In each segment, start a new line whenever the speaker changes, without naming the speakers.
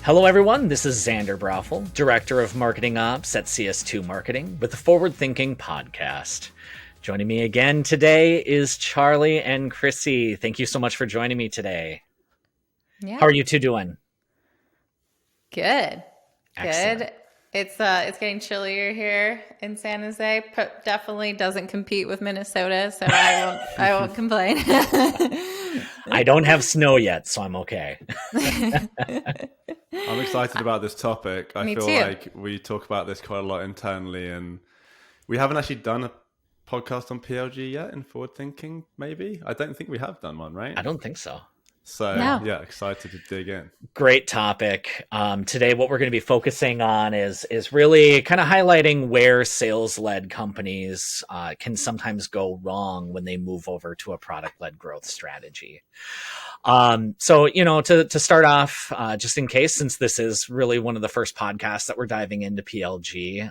Hello, everyone. This is Xander Brauffel, Director of Marketing Ops at CS2 Marketing with the Forward Thinking Podcast. Joining me again today is Charlie and Crissy. Thank you so much for joining me today.
Yeah.
How are you two doing?
Good.
Excellent.
Good. It's getting chillier here in San Jose. Definitely doesn't compete with Minnesota, so I won't complain.
I don't have snow yet, so I'm okay.
I'm excited about this topic. I
Me
feel
too.
like we talk about this quite a lot internally, and we haven't actually done a podcast on PLG yet in forward thinking, maybe. I don't think we have done one, right?
I don't think so.
So,
No.
yeah, excited to dig in.
Great topic. Today, what we're going to be focusing on is really kind of highlighting where sales-led companies can sometimes go wrong when they move over to a product-led growth strategy. So, to start off, just in case, since this is really one of the first podcasts that we're diving into PLG,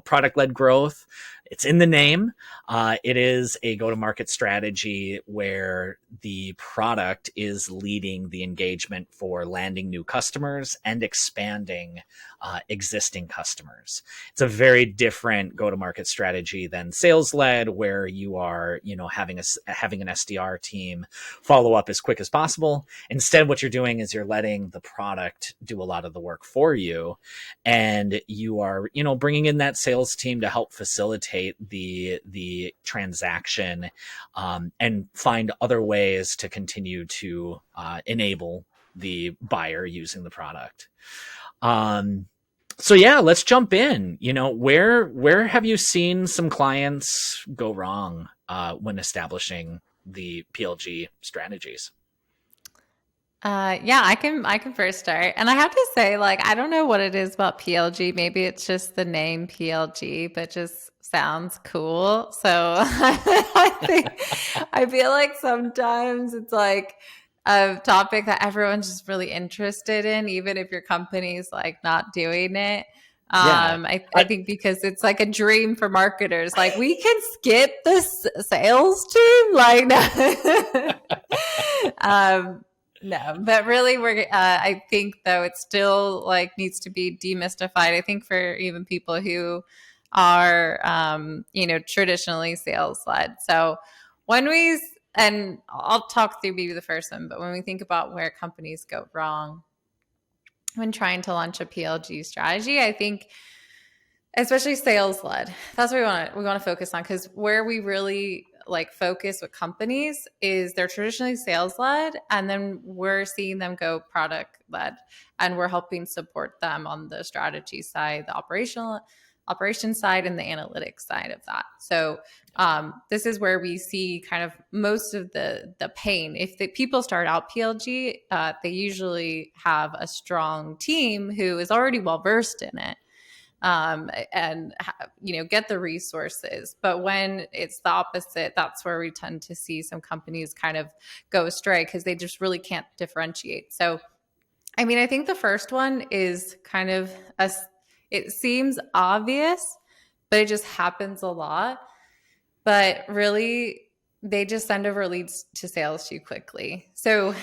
product-led growth, it's in the name. It is a go-to-market strategy where the product is leading the engagement for landing new customers and expanding existing customers. It's a very different go-to-market strategy than sales-led, where you are, having an SDR team follow up as quick as possible. Instead, what you're doing is you're letting the product do a lot of the work for you, and you are, bringing in that sales team to help facilitate the transaction and find other ways to continue to enable the buyer using the product. So yeah, let's jump in. Where have you seen some clients go wrong when establishing the PLG strategies?
Yeah, I can first start. And I have to say, I don't know what it is about PLG. Maybe it's just the name PLG, but just sounds cool. So I feel like sometimes it's like a topic that everyone's just really interested in, even if your company's not doing it. I think because it's like a dream for marketers. We can skip this sales team. No. No, but really I think though it still needs to be demystified. I think for even people who are, traditionally sales led. So and I'll talk through maybe the first one, but when we think about where companies go wrong when trying to launch a PLG strategy, I think especially sales led, that's what we want to focus on, because where we really focus with companies is they're traditionally sales led, and then we're seeing them go product led, and we're helping support them on the strategy side, the operations side, and the analytics side of that. So this is where we see kind of most of the pain. If the people start out PLG, they usually have a strong team who is already well versed in it. And get the resources. But when it's the opposite, that's where we tend to see some companies kind of go astray because they just really can't differentiate. So, I think the first one is kind of it seems obvious, but it just happens a lot. But really, they just send over leads to sales too quickly. So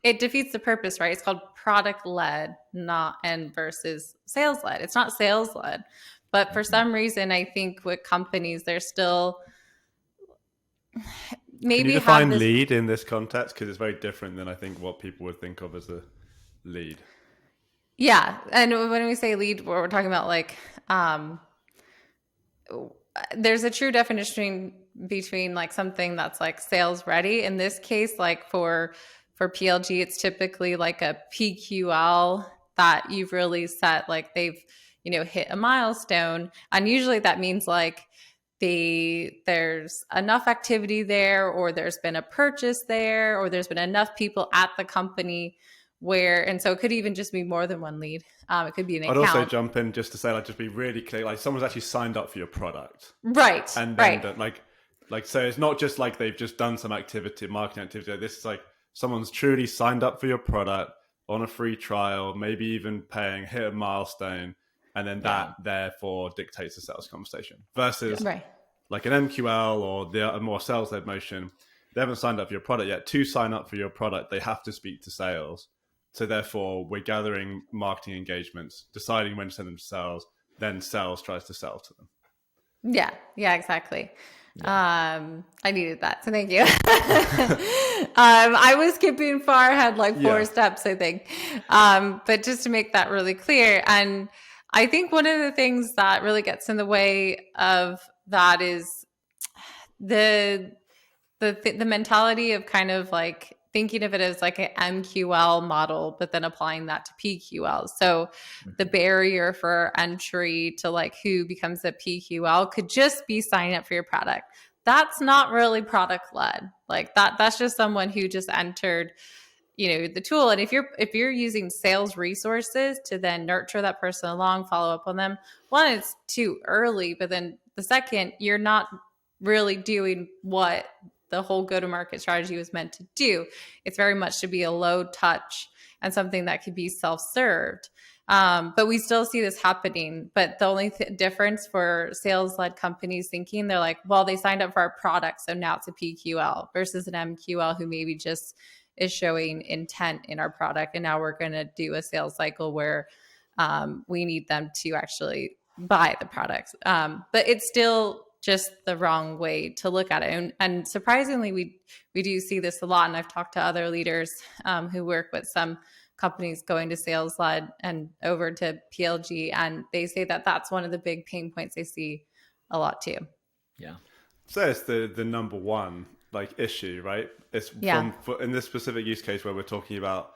it defeats the purpose, right? It's called product led, versus sales led. It's not sales led, but for some reason, I think with companies, they're still maybe.
Can you define lead in this context? Because it's very different than I think what people would think of as a lead.
Yeah, and when we say lead, we're talking about there's a true definition between something that's sales ready. In this case, for PLG, it's typically a PQL that you've really set, they've, hit a milestone. And usually that means there's enough activity there, or there's been a purchase there, or there's been enough people at the company and so it could even just be more than one lead. It could be an account.
I'd also jump in just to say, just be really clear, someone's actually signed up for your product.
Right.
And then so it's not just they've just done some activity, marketing activity. This is someone's truly signed up for your product on a free trial, maybe even paying, hit a milestone, and then that therefore dictates the sales conversation. Versus an MQL or a more sales-led motion, they haven't signed up for your product yet. To sign up for your product, they have to speak to sales. So therefore, we're gathering marketing engagements, deciding when to send them to sales, then sales tries to sell to them.
Yeah, exactly.
Yeah.
I needed that, so thank you. I was skipping far ahead, like 4 steps, I think. But just to make that really clear, and I think one of the things that really gets in the way of that is the the mentality of kind of like thinking of it as like an MQL model, but then applying that to PQL. So the barrier for entry to like who becomes a PQL could just be signing up for your product. That's not really product led. Like that's just someone who just entered, the tool. And if you're using sales resources to then nurture that person along, follow up on them, one, it's too early, but then the second, you're not really doing what the whole go-to-market strategy was meant to do. It's very much to be a low touch and something that could be self-served. But we still see this happening. But the only difference for sales-led companies thinking, they're like, well, they signed up for our product, so now it's a PQL versus an MQL who maybe just is showing intent in our product. And now we're going to do a sales cycle where we need them to actually buy the products. But it's still just the wrong way to look at it. And surprisingly, we do see this a lot. And I've talked to other leaders who work with some companies going to sales led and over to PLG. And they say that that's one of the big pain points they see a lot too.
Yeah.
So it's the number one like issue, right? It's in this specific use case where we're talking about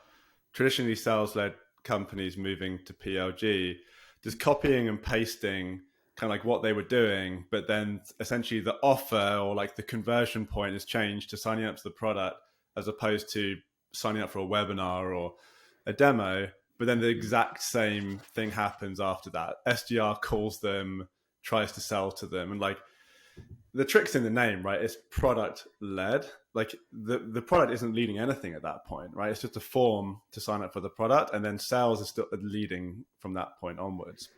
traditionally sales led companies moving to PLG, just copying and pasting kind of like what they were doing, but then essentially the offer or like the conversion point has changed to signing up to the product as opposed to signing up for a webinar or a demo. But then the exact same thing happens after that. SDR calls them, tries to sell to them, and like the trick's in the name, right? It's product led. Like the product isn't leading anything at that point, right? It's just a form to sign up for the product, and then sales is still leading from that point onwards.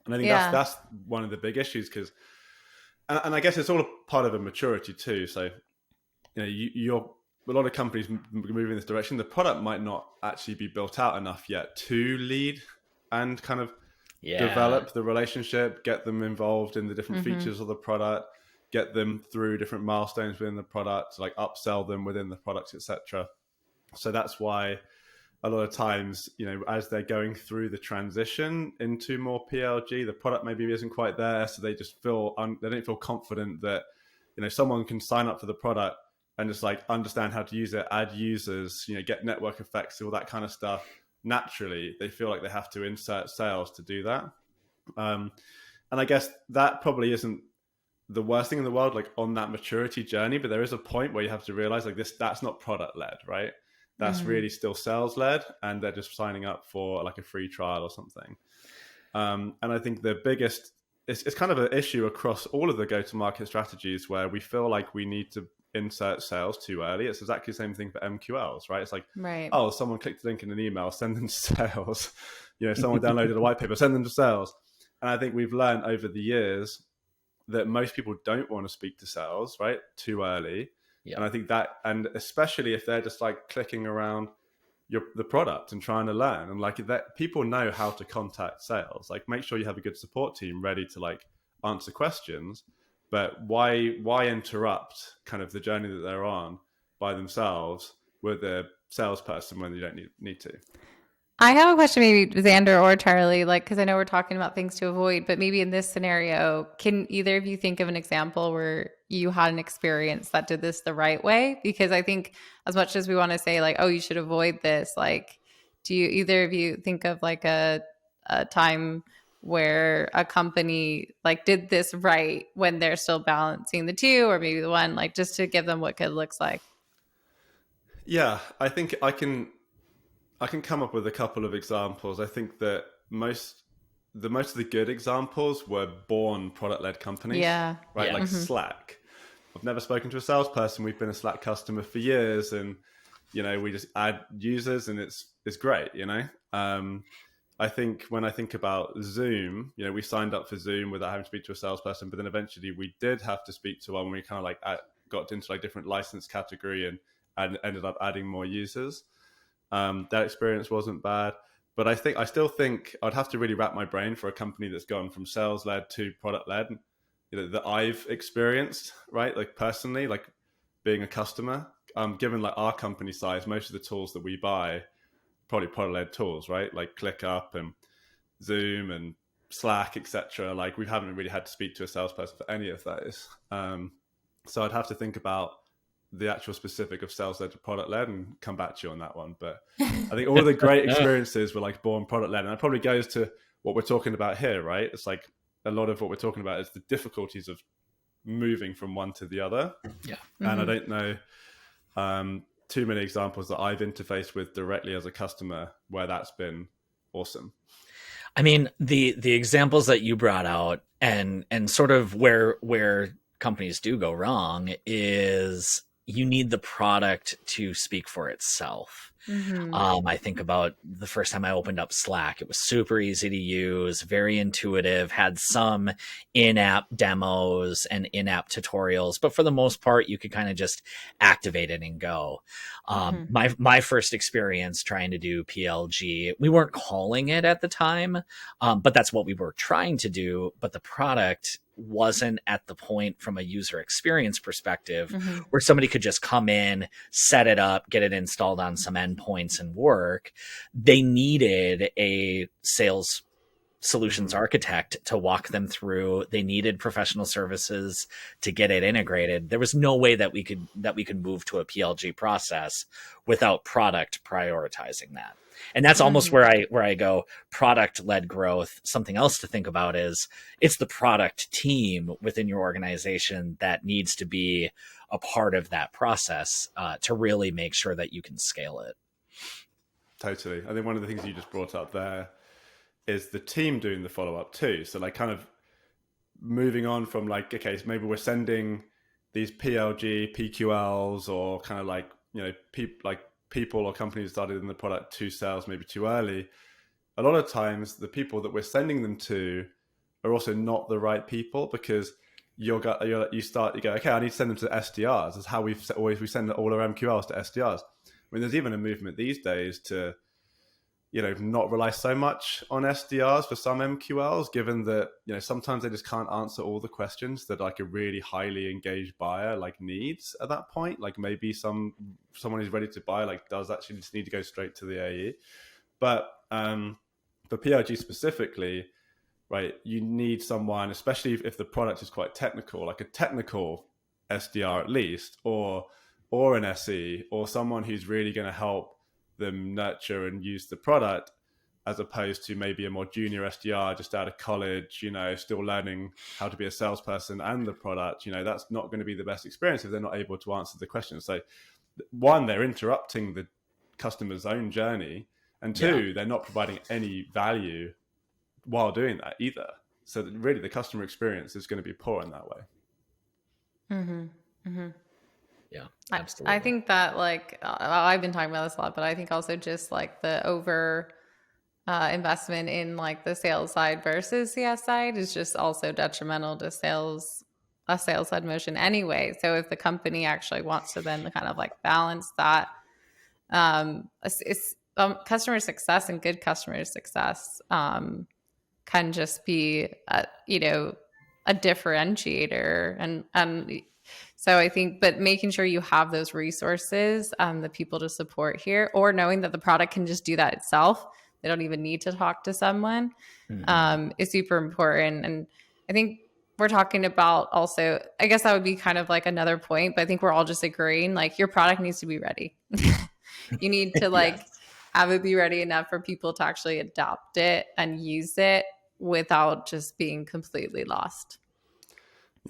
And I think that's one of the big issues because, and I guess it's all a part of a maturity too. So, you're a lot of companies move in this direction. The product might not actually be built out enough yet to lead and kind of develop the relationship, get them involved in the different features of the product, get them through different milestones within the product, like upsell them within the product, etc. So that's why a lot of times, as they're going through the transition into more PLG, the product maybe isn't quite there. So they just they don't feel confident that, someone can sign up for the product and just like understand how to use it, add users, get network effects, all that kind of stuff. Naturally, they feel like they have to insert sales to do that. And I guess that probably isn't the worst thing in the world, like on that maturity journey, but there is a point where you have to realize like that's not product led, right? That's really still sales led, and they're just signing up for like a free trial or something. And I think the biggest, it's kind of an issue across all of the go-to-market strategies where we feel like we need to insert sales too early. It's exactly the same thing for MQLs, right? It's like, oh, someone clicked the link in an email, send them to sales. Someone downloaded a white paper, send them to sales. And I think we've learned over the years that most people don't want to speak to sales, right? Too early. Yeah. And I think that, and especially if they're just like clicking around the product and trying to learn, and like that, people know how to contact sales. Like, make sure you have a good support team ready to like answer questions, but why interrupt kind of the journey that they're on by themselves with a salesperson when you don't need to?
I have a question, maybe Xander or Charlie, because I know we're talking about things to avoid, but maybe in this scenario, can either of you think of an example where you had an experience that did this the right way? Because I think as much as we want to say like, oh, you should avoid this, like, do you either of you think of like a time where a company like did this right when they're still balancing the two, or maybe the one, like just to give them what good looks like?
Yeah, I think I can come up with a couple of examples. I think that most of the good examples were born product-led companies.
Yeah.
Right? Like Slack. I've never spoken to a salesperson. We've been a Slack customer for years, and we just add users and it's great, I think when I think about Zoom, we signed up for Zoom without having to speak to a salesperson, but then eventually we did have to speak to one. We kind of like got into like different license category and ended up adding more users. That experience wasn't bad. But I still think I'd have to really wrap my brain for a company that's gone from sales led to product led, that I've experienced, right? Like personally, like being a customer, given like our company size, most of the tools that we buy, probably product led tools, right? Like ClickUp and Zoom and Slack, etc. Like we haven't really had to speak to a salesperson for any of those. So I'd have to think about the actual specific of sales led to product led and come back to you on that one. But I think all the great experiences were like born product led, and that probably goes to what we're talking about here, right? It's like a lot of what we're talking about is the difficulties of moving from one to the other.
Yeah.
And I don't know too many examples that I've interfaced with directly as a customer where that's been awesome.
I mean, the examples that you brought out and sort of where companies do go wrong is you need the product to speak for itself. I think about the first time I opened up Slack. It was super easy to use, very intuitive, had some in-app demos and in-app tutorials, but for the most part, you could kind of just activate it and go. My first experience trying to do PLG, we weren't calling it at the time, but that's what we were trying to do. But the product wasn't at the point from a user experience perspective where somebody could just come in, set it up, get it installed on some endpoints and work. They needed a sales solutions architect to walk them through. They needed professional services to get it integrated. There was no way that we could move to a PLG process without product prioritizing that. And that's almost where I go product led growth. Something else to think about is it's the product team within your organization that needs to be a part of that process to really make sure that you can scale it.
Totally. I think one of the things you just brought up there is the team doing the follow-up too. So like kind of moving on from like, okay, so maybe we're sending these PLG, PQLs, or kind of like, people or companies started in the product to sales maybe too early. A lot of times the people that we're sending them to are also not the right people, because you go, okay, I need to send them to SDRs. That's how we send all our MQLs to SDRs. I mean, there's even a movement these days to, not rely so much on SDRs for some MQLs, given that, sometimes they just can't answer all the questions that like a really highly engaged buyer like needs at that point. Like maybe someone who's ready to buy like does actually just need to go straight to the AE. But for PLG specifically, right, you need someone, especially if the product is quite technical, like a technical SDR at least, or an SE, or someone who's really going to help them nurture and use the product, as opposed to maybe a more junior SDR just out of college, still learning how to be a salesperson and the product. That's not going to be the best experience if they're not able to answer the questions. So one, they're interrupting the customer's own journey, and two, they're not providing any value while doing that either. So that really the customer experience is going to be poor in that way.
Yeah, absolutely.
I think that like I've been talking about this a lot, but I think also just like the over investment in like the sales side versus CS side is just also detrimental to a sales led motion anyway. So if the company actually wants to then kind of like balance that, it's customer success and good customer success can just be a differentiator and so I think, but making sure you have those resources, the people to support here, or knowing that the product can just do that itself. They don't even need to talk to someone is super important. And I think we're talking about also, I guess that would be kind of like another point, but I think we're all just agreeing, like your product needs to be ready. You need to like have it be ready enough for people to actually adopt it and use it without just being completely lost.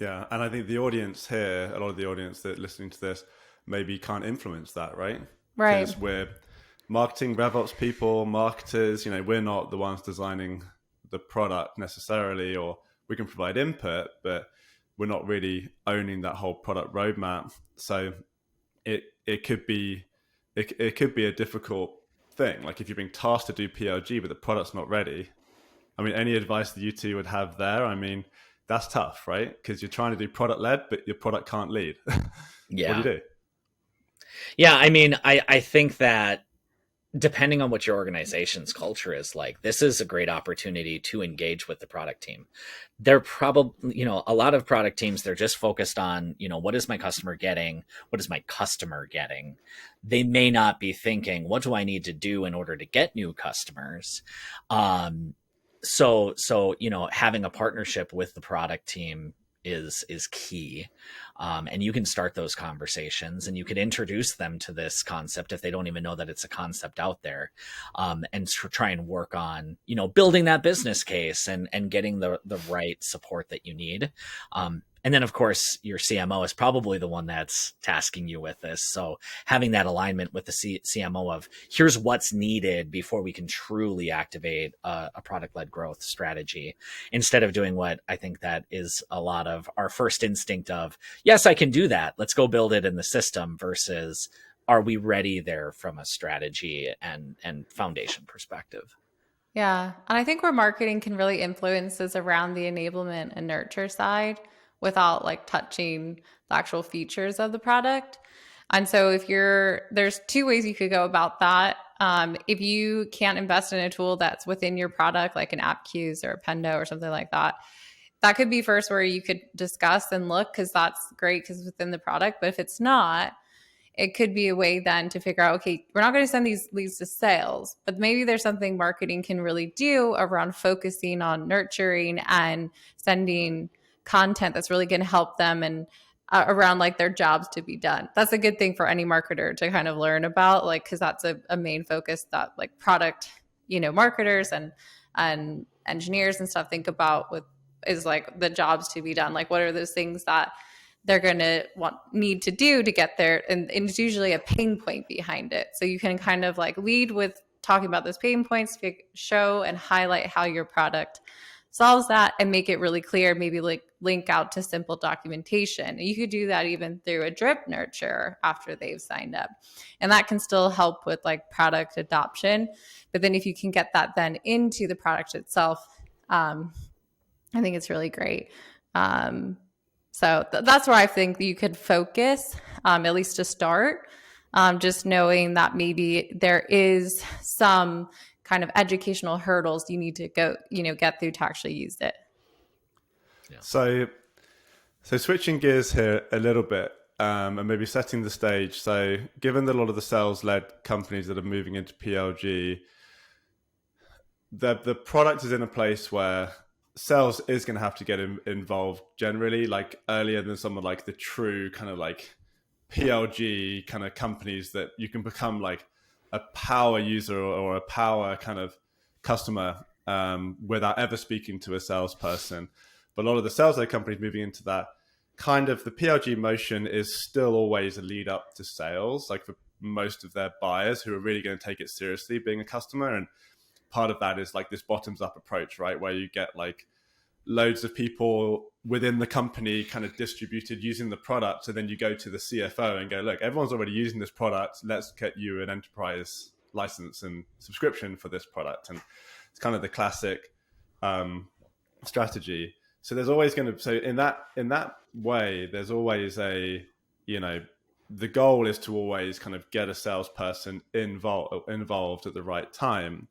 Yeah, and I think the audience here, a lot of the audience that listening to this, maybe can't influence that, right?
Right.
Because we're marketing, RevOps people, marketers, we're not the ones designing the product necessarily, or we can provide input, but we're not really owning that whole product roadmap. So it could be a difficult thing. Like if you're being tasked to do PLG, but the product's not ready. I mean, any advice that you two would have there? I mean, that's tough, right? Because you're trying to do product led, but your product can't lead.
Yeah.
What do you do?
Yeah, I mean, I think that depending on what your organization's culture is like, this is a great opportunity to engage with the product team. They're probably, a lot of product teams, they're just focused on, what is my customer getting? What is my customer getting? They may not be thinking, what do I need to do in order to get new customers? So, having a partnership with the product team is key. And you can start those conversations, and you could introduce them to this concept if they don't even know that it's a concept out there, and try and work on, building that business case and getting the right support that you need. And then, of course, your CMO is probably the one that's tasking you with this. So having that alignment with the CMO of here's what's needed before we can truly activate a product-led growth strategy, instead of doing what I think that is a lot of our first instinct of, yes, I can do that. Let's go build it in the system, versus are we ready there from a strategy and foundation perspective?
Yeah. And I think where marketing can really influence is around the enablement and nurture side without like touching the actual features of the product. And so there's two ways you could go about that. If you can't invest in a tool that's within your product, like an app queues or a Pendo or something like that, that could be first where you could discuss and look, because that's great because it's within the product. But if it's not, it could be a way then to figure out, okay, we're not going to send these leads to sales, but maybe there's something marketing can really do around focusing on nurturing and sending content that's really going to help them and around like their jobs to be done. That's a good thing for any marketer to kind of learn about, like, because that's a main focus that like product, marketers and engineers and stuff think about with, is like the jobs to be done. Like, what are those things that they're going to need to do to get there? And it's usually a pain point behind it. So you can kind of like lead with talking about those pain points, show and highlight how your product solves that, and make it really clear, maybe like link out to simple documentation. You could do that even through a drip nurture after they've signed up. And that can still help with like product adoption. But then if you can get that then into the product itself, I think it's really great. So that's where I think you could focus, at least to start, just knowing that maybe there is some kind of educational hurdles you need to go, get through to actually use it.
Yeah. So switching gears here a little bit, and maybe setting the stage. So given that a lot of the sales-led companies that are moving into PLG, the product is in a place where sales is going to have to get involved generally, like earlier than some of like the true kind of like PLG kind of companies that you can become like a power user or a power kind of customer without ever speaking to a salesperson. But a lot of the sales-led companies moving into that kind of, the PLG motion is still always a lead up to sales, like for most of their buyers who are really going to take it seriously being a customer. And part of that is like this bottoms up approach, right? Where you get like loads of people within the company kind of distributed using the product. So then you go to the CFO and go, look, everyone's already using this product. Let's get you an enterprise license and subscription for this product. And it's kind of the classic strategy. So there's always going to, so in that way, there's always a, the goal is to always kind of get a salesperson involved at the right time.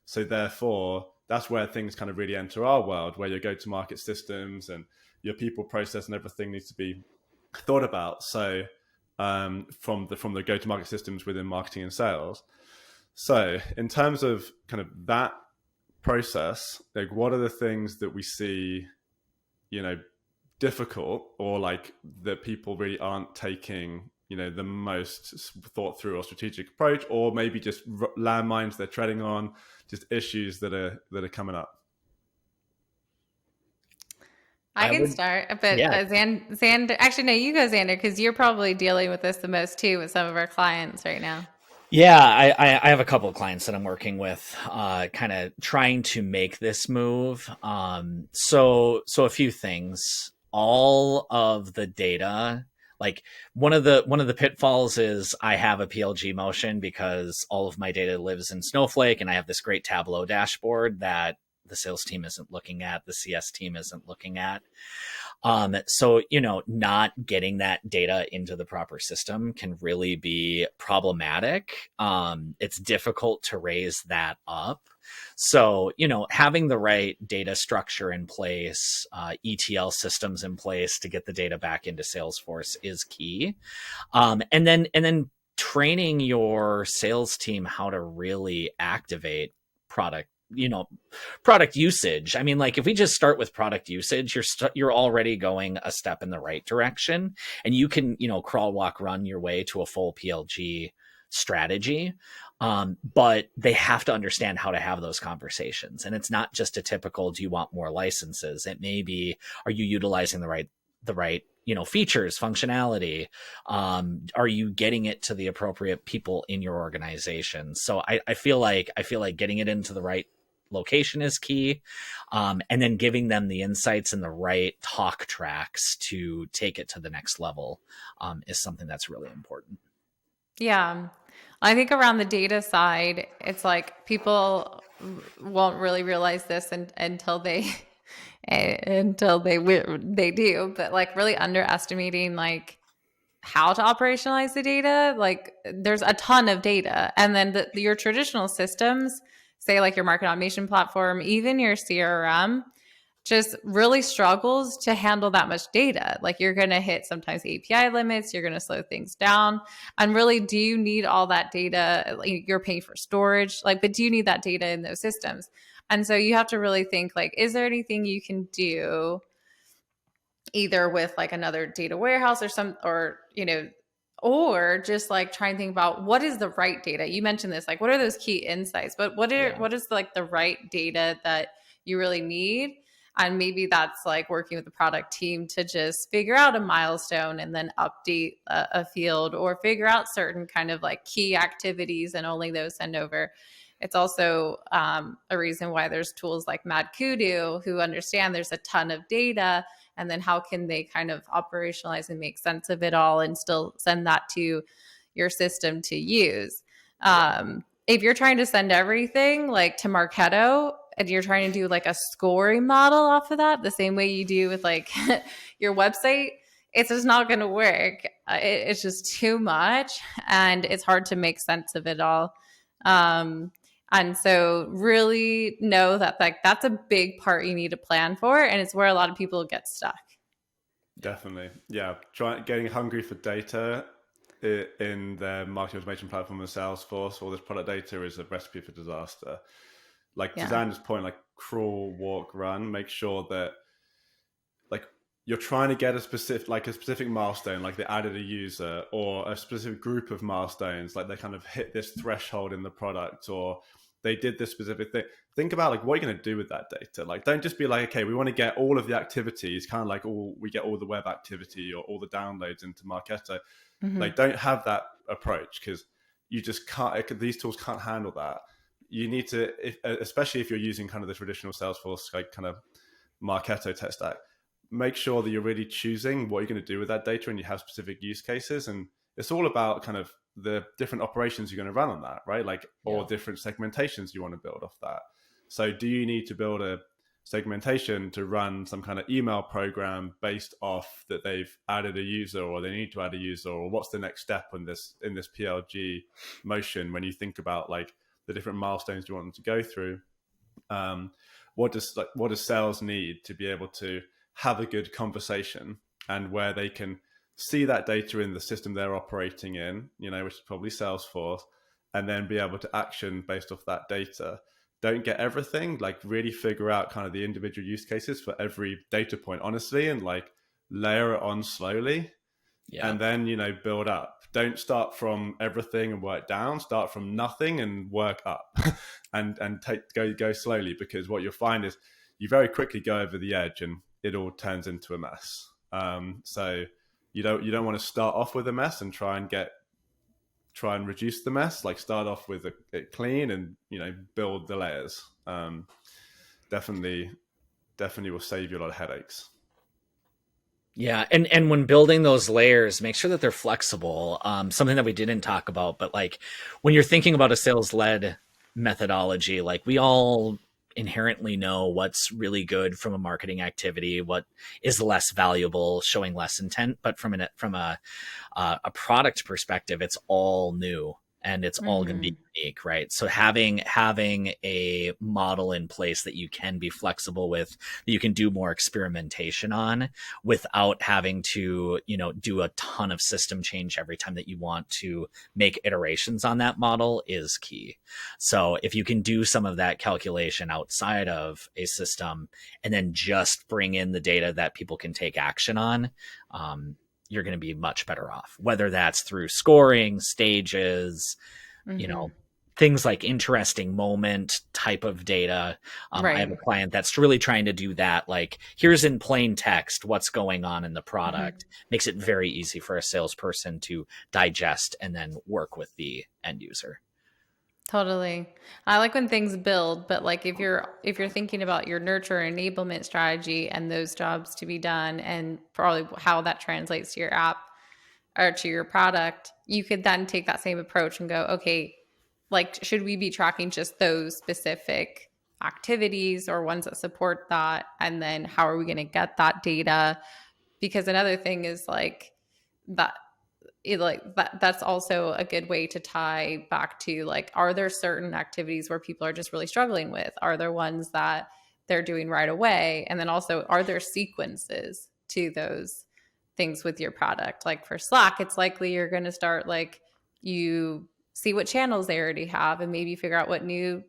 So therefore, that's where things kind of really enter our world, where your go-to-market systems and your people process and everything needs to be thought about. So from the go-to-market systems within marketing and sales. So in terms of kind of that process, like what are the things that we see, difficult, or like that people really aren't taking, the most thought through or strategic approach, or maybe just landmines they're treading on, just issues that are coming up?
I can start, but yeah. Xander, actually, no, you go, Xander, because you're probably dealing with this the most too with some of our clients right now.
Yeah, I have a couple of clients that I'm working with, kind of trying to make this move. So a few things. All of the data, like one of the pitfalls is I have a PLG motion because all of my data lives in Snowflake, and I have this great Tableau dashboard that the sales team isn't looking at, the CS team isn't looking at. So, not getting that data into the proper system can really be problematic. It's difficult to raise that up. So, having the right data structure in place, ETL systems in place to get the data back into Salesforce is key. And then training your sales team how to really activate product product usage. I mean, like, if we just start with product usage, you're already going a step in the right direction, and you can crawl, walk, run your way to a full PLG strategy. But they have to understand how to have those conversations, and it's not just a typical, do you want more licenses? It may be, are you utilizing the right features, functionality? Are you getting it to the appropriate people in your organization? So I feel like getting it into the right location is key, and then giving them the insights and the right talk tracks to take it to the next level is something that's really important.
Yeah. I think around the data side, it's like people won't really realize this until they they do, but like really underestimating like how to operationalize the data. Like there's a ton of data, and then your traditional systems, say like your market automation platform, even your CRM, just really struggles to handle that much data. Like you're going to hit sometimes API limits, you're going to slow things down. And really, do you need all that data? Like, you're paying for storage, like, but do you need that data in those systems? And so you have to really think like, is there anything you can do either with like another data warehouse or just like try and think about what is the right data. You mentioned this, like, what are those key insights, but what is like the right data that you really need? And maybe that's like working with the product team to just figure out a milestone and then update a field, or figure out certain kind of like key activities and only those send over. It's also a reason why there's tools like Mad Kudu, who understand there's a ton of data, and then how can they kind of operationalize and make sense of it all and still send that to your system to use. If you're trying to send everything like to Marketo, and you're trying to do like a scoring model off of that, the same way you do with like your website, it's just not going to work. It's just too much, and it's hard to make sense of it all. And so really know that like that's a big part you need to plan for, and it's where a lot of people get stuck.
Definitely. Yeah. Getting hungry for data in their marketing automation platform and Salesforce, all this product data is a recipe for disaster. Like to Xander's point, like crawl, walk, run, make sure that like you're trying to get a specific milestone, like they added a user, or a specific group of milestones, like they kind of hit this threshold in the product, or they did this specific thing. Think about like what you're going to do with that data. Like don't just be like, okay, we want to get all of the activities, kind of like we get all the web activity or all the downloads into Marketo. Mm-hmm. Like don't have that approach, because you just can't. These tools can't handle that. You need to, especially if you're using kind of the traditional Salesforce like kind of Marketo tech stack, make sure that you're really choosing what you're going to do with that data, and you have specific use cases. And it's all about kind of the different operations you're going to run on that, right? Like, or different segmentations you want to build off that. So do you need to build a segmentation to run some kind of email program based off that they've added a user, or they need to add a user, or what's the next step in this PLG motion when you think about like the different milestones you want them to go through? What does sales need to be able to have a good conversation, and where they can see that data in the system they're operating in, which is probably Salesforce, and then be able to action based off that data. Don't get everything, like really figure out kind of the individual use cases for every data point, honestly, and like layer it on slowly. And then, build up. Don't start from everything and work down. Start from nothing and work up, and go slowly, because what you'll find is you very quickly go over the edge and it all turns into a mess. So you don't want to start off with a mess and try and reduce the mess. Like start off with it clean and build the layers. Definitely will save you a lot of headaches.
Yeah, and when building those layers, make sure that they're flexible. Something that we didn't talk about, but like when you're thinking about a sales-led methodology, like we all inherently know what's really good from a marketing activity, what is less valuable, showing less intent. But from a product perspective, it's all new and it's all going to be unique, right? So having a model in place that you can be flexible with, that you can do more experimentation on without having to, do a ton of system change every time that you want to make iterations on that model is key. So if you can do some of that calculation outside of a system and then just bring in the data that people can take action on, you're going to be much better off, whether that's through scoring, stages, things like interesting moment type of data. I have a client that's really trying to do that. Like, here's in plain text what's going on in the product. Makes it very easy for a salesperson to digest and then work with the end user.
Totally. I like when things build, but like if you're thinking about your nurture enablement strategy and those jobs to be done and probably how that translates to your app or to your product, you could then take that same approach and go, okay, like, should we be tracking just those specific activities or ones that support that? And then how are we going to get that data? Because another thing is like that, that's also a good way to tie back to, like, are there certain activities where people are just really struggling with? Are there ones that they're doing right away? And then also, are there sequences to those things with your product? Like for Slack, it's likely you're going to start, like, you see what channels they already have and maybe figure out what new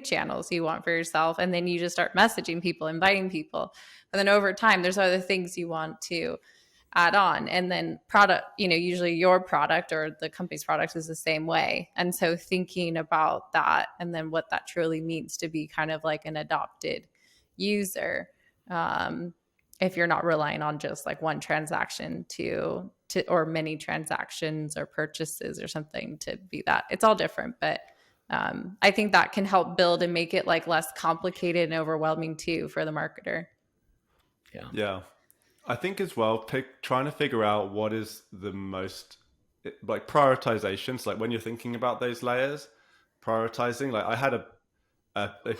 channels you want for yourself. And then you just start messaging people, inviting people. But then over time, there's other things you want to add on. And then product, usually your product or the company's product is the same way. And so thinking about that and then what that truly means to be kind of like an adopted user, if you're not relying on just like one transaction to or many transactions or purchases or something to be that. It's all different, but I think that can help build and make it like less complicated and overwhelming too for the marketer.
Yeah. I think as well, trying to figure out what is the most, like, prioritizations, like when you're thinking about those layers, prioritizing. Like I had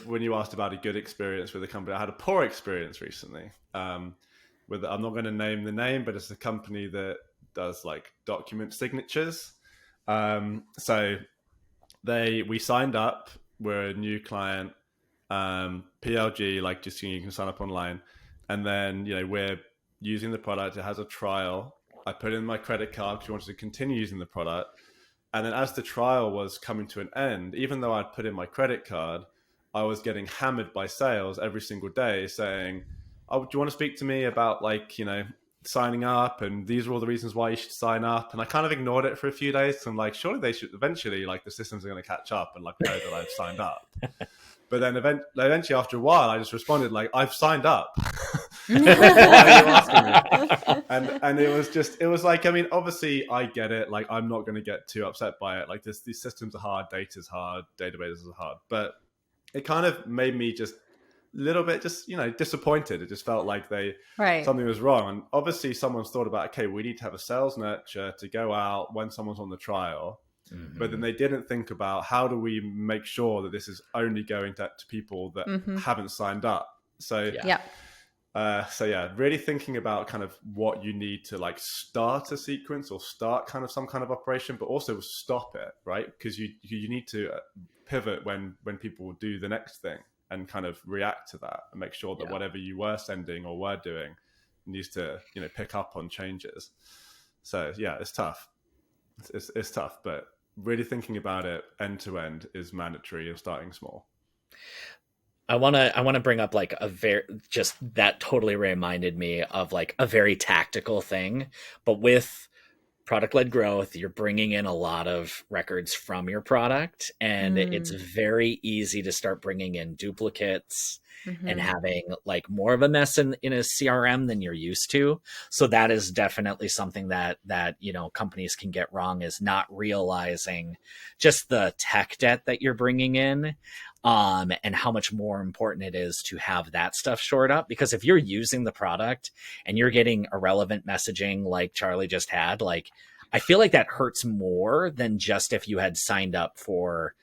when you asked about a good experience with a company, I had a poor experience recently. I'm not going to name the name, but it's a company that does like document signatures. So we signed up. We're a new client, PLG, like just you can sign up online, and then we're using the product. It has a trial. I put in my credit card because we wanted to continue using the product. And then as the trial was coming to an end, even though I'd put in my credit card, I was getting hammered by sales every single day saying, oh, do you want to speak to me about signing up? And these are all the reasons why you should sign up. And I kind of ignored it for a few days. I'm like, surely they should eventually, like, the systems are going to catch up and like know that I've signed up. But then eventually after a while, I just responded like, I've signed up. Why are you asking me? And it was like, I mean, obviously I get it. Like, I'm not going to get too upset by it. Like these systems are hard, data's hard, databases are hard. But it kind of made me just a little bit disappointed. It just felt like something was wrong. And obviously someone's thought about, okay, we need to have a sales nurture to go out when someone's on the trial. But then they didn't think about how do we make sure that this is only going to people that haven't signed up. So really thinking about kind of what you need to like start a sequence or start kind of some kind of operation, but also stop it, right? Because you need to pivot when people do the next thing and kind of react to that and make sure that whatever you were sending or were doing needs to pick up on changes. So yeah, it's tough. It's tough, but really thinking about it end to end is mandatory and starting small.
I want to bring up like just that totally reminded me of like a very tactical thing, but with product-led growth, you're bringing in a lot of records from your product, and it's very easy to start bringing in duplicates and having like more of a mess in a CRM than you're used to. So that is definitely something that companies can get wrong, is not realizing just the tech debt that you're bringing in. And how much more important it is to have that stuff shored up. Because if you're using the product and you're getting irrelevant messaging like Charlie just had, like, I feel like that hurts more than just if you had signed up for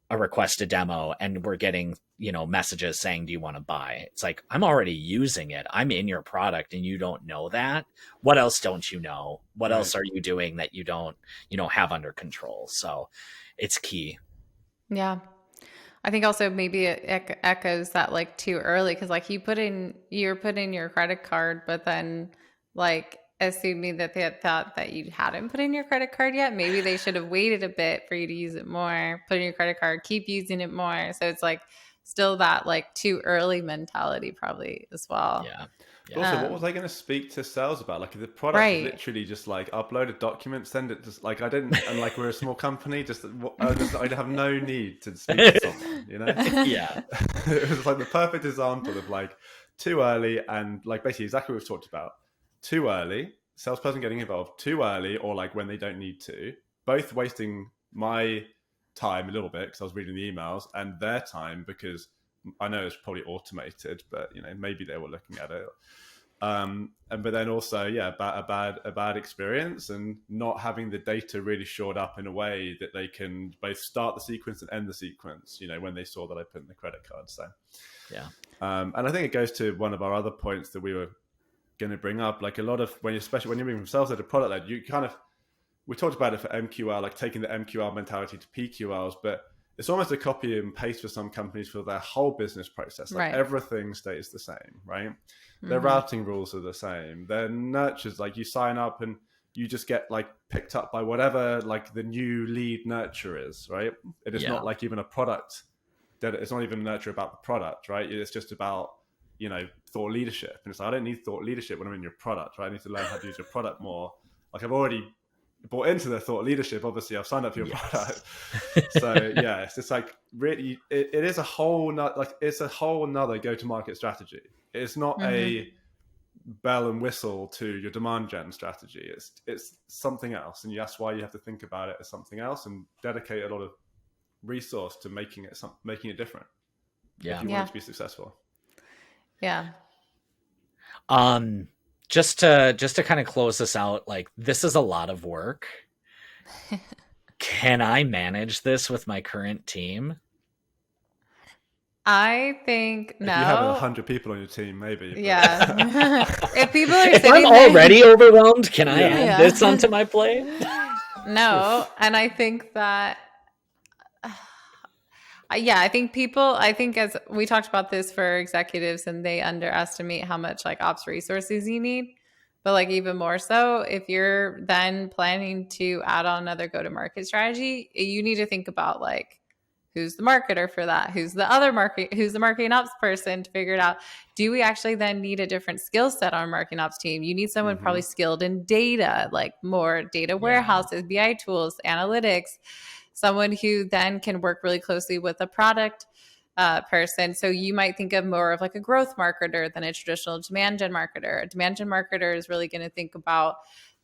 a request a demo and we're getting, messages saying, do you want to buy? It's like, I'm already using it. I'm in your product and you don't know that. What else don't you know? What
Right.
else are you doing that you don't, have under control? So it's key.
Yeah. I think also maybe it echoes that like too early, because like you're putting your credit card, but then like assuming that they had thought that you hadn't put in your credit card yet. Maybe they should have waited a bit for you to use it more, put in your credit card, keep using it more. So it's like still that like too early mentality probably as well.
Yeah.
But also, what was I going to speak to sales about? Like, if the product is literally just like upload a document, send it. Just like and like we're a small company, I have no need to speak to someone.
Yeah.
It was like the perfect example of like too early and like basically exactly what we've talked about. Too early, salesperson getting involved too early, or like when they don't need to. Both wasting my time a little bit because I was reading the emails, and their time because I know it's probably automated, but maybe they were looking at it. But then also, a bad experience and not having the data really shored up in a way that they can both start the sequence and end the sequence. When they saw that I put in the credit card. So
yeah.
And I think it goes to one of our other points that we were going to bring up. Like a lot of especially when you're moving from sales led to product led, we talked about it for MQL, like taking the MQL mentality to PQLs, but it's almost a copy and paste for some companies for their whole business process. Like everything stays the same, right? Their routing rules are the same. Their nurtures, like you sign up and you just get like picked up by whatever like the new lead nurture is, right? It is not like even a product. It's not even nurture about the product, right? It's just about, thought leadership. And it's like, I don't need thought leadership when I'm in your product, right? I need to learn how to use your product more. Like I've already bought into the thought leadership. Obviously I've signed up for your product. So it's just like really, it is a whole it's a whole nother go-to-market strategy. It's not a bell and whistle to your demand gen strategy. It's something else. And that's why you have to think about it as something else and dedicate a lot of resource to making it different. If you want it to be successful.
Yeah.
Just to kind of close this out, like this is a lot of work. Can I manage this with my current team?
I think no.
If you have 100 people on your team, maybe. But...
Yeah. If people are
if I'm already overwhelmed, can I add this onto my plate?
No. And I think that I think as we talked about this for executives, and they underestimate how much like ops resources you need. But like even more so, if you're then planning to add on another go-to-market strategy, you need to think about like who's the marketer for that, who's the marketing ops person to figure it out. Do we actually then need a different skill set on our marketing ops team? You need someone probably skilled in data, like more data warehouses, BI tools, analytics. Someone who then can work really closely with a product person. So you might think of more of like a growth marketer than a traditional demand gen marketer. A demand gen marketer is really going to think about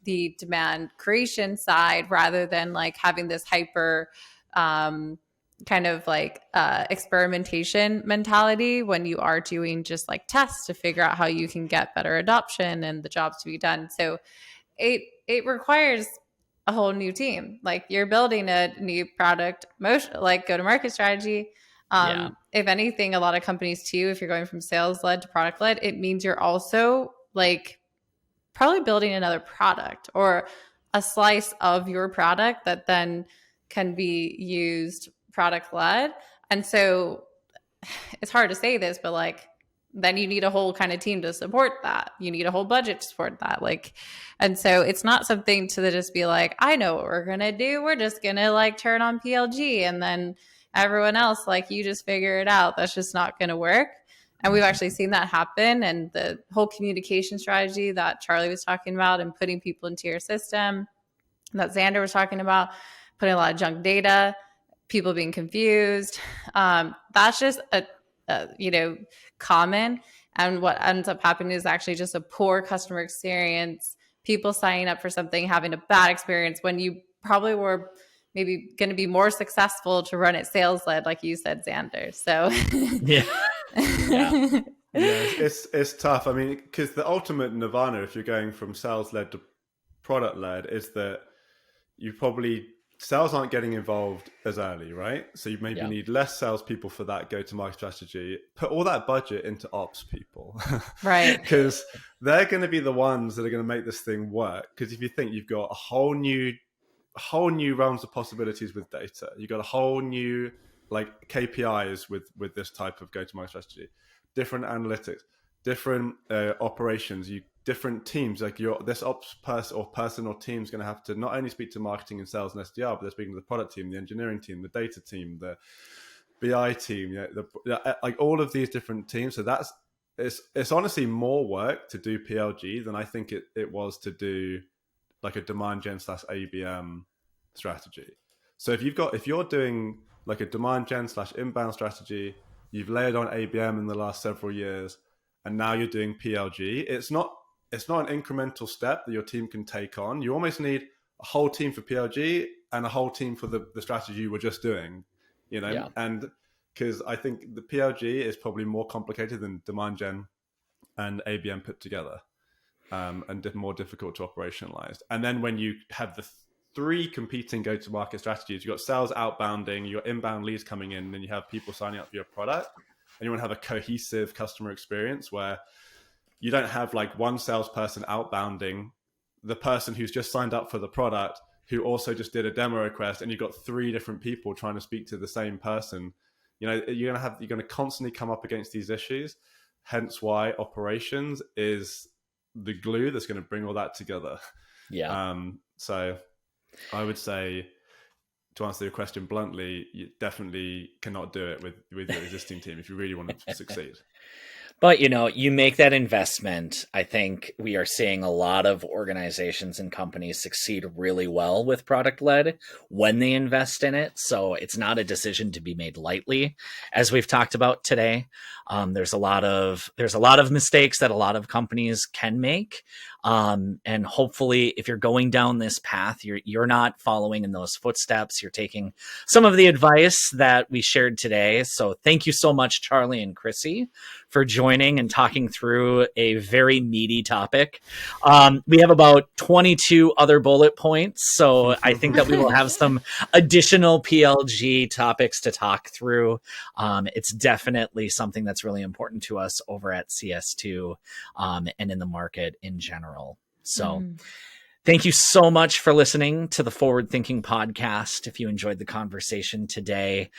the demand creation side rather than like having this hyper kind of like experimentation mentality when you are doing just like tests to figure out how you can get better adoption and the jobs to be done. So it requires a whole new team. Like you're building a new product motion, like go-to-market strategy. If anything, a lot of companies too, if you're going from sales led to product led, it means you're also like probably building another product or a slice of your product that then can be used product led. And so it's hard to say this, but like then you need a whole kind of team to support that. You need a whole budget to support that. Like, and so it's not something to just be like, I know what we're going to do. We're just going to like turn on PLG and then everyone else, like you just figure it out. That's just not going to work. And we've actually seen that happen. And the whole communication strategy that Charlie was talking about and putting people into your system that Xander was talking about, putting a lot of junk data, people being confused. That's just a common. And what ends up happening is actually just a poor customer experience, people signing up for something, having a bad experience when you probably were maybe going to be more successful to run it sales led, like you said, Xander. So
it's tough. I mean, because the ultimate nirvana, if you're going from sales led to product led, is that you probably sales aren't getting involved as early, right? So you maybe
Yeah.
need less salespeople for that go-to-market strategy. Put all that budget into ops people,
Right?
Because they're going to be the ones that are going to make this thing work. Because if you think you've got a whole new realms of possibilities with data, you've got a whole new like KPIs with this type of go-to-market strategy, different analytics, different operations, different teams. Like this ops person or team is going to have to not only speak to marketing and sales and SDR, but they're speaking to the product team, the engineering team, the data team, the BI team, like all of these different teams. So it's honestly more work to do PLG than I think it was to do like a demand gen / ABM strategy. So if you're doing like a demand gen / inbound strategy, you've layered on ABM in the last several years, and now you're doing PLG, it's not an incremental step that your team can take on. You almost need a whole team for PLG and a whole team for the strategy you were just doing,
Yeah.
And because I think the PLG is probably more complicated than demand gen and ABM put together, and more difficult to operationalize. And then when you have the three competing go-to-market strategies, you've got sales outbounding, you've got inbound leads coming in, and then you have people signing up for your product, and you want to have a cohesive customer experience where you don't have like one salesperson outbounding the person who's just signed up for the product, who also just did a demo request, and you've got three different people trying to speak to the same person. You're going to constantly come up against these issues. Hence why operations is the glue that's going to bring all that together.
Yeah.
So I would say, to answer your question bluntly, you definitely cannot do it with your existing team if you really want to succeed.
But, you make that investment. I think we are seeing a lot of organizations and companies succeed really well with product-led when they invest in it. So it's not a decision to be made lightly, as we've talked about today. There's a lot of mistakes that a lot of companies can make. And hopefully, if you're going down this path, you're not following in those footsteps. You're taking some of the advice that we shared today. So thank you so much, Charlie and Crissy, for joining and talking through a very meaty topic. We have about 22 other bullet points, so I think that we will have some additional PLG topics to talk through. It's definitely something that's really important to us over at CS2 and in the market in general. So thank you so much for listening to the Forward Thinking podcast. If you enjoyed the conversation today,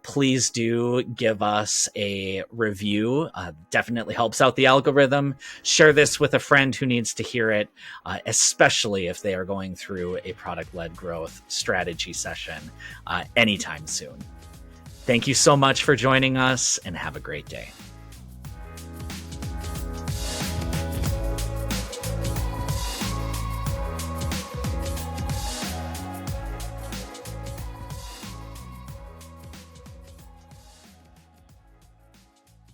please do give us a review. Definitely helps out the algorithm. Share this with a friend who needs to hear it, especially if they are going through a product-led growth strategy session anytime soon. Thank you so much for joining us, and have a great day.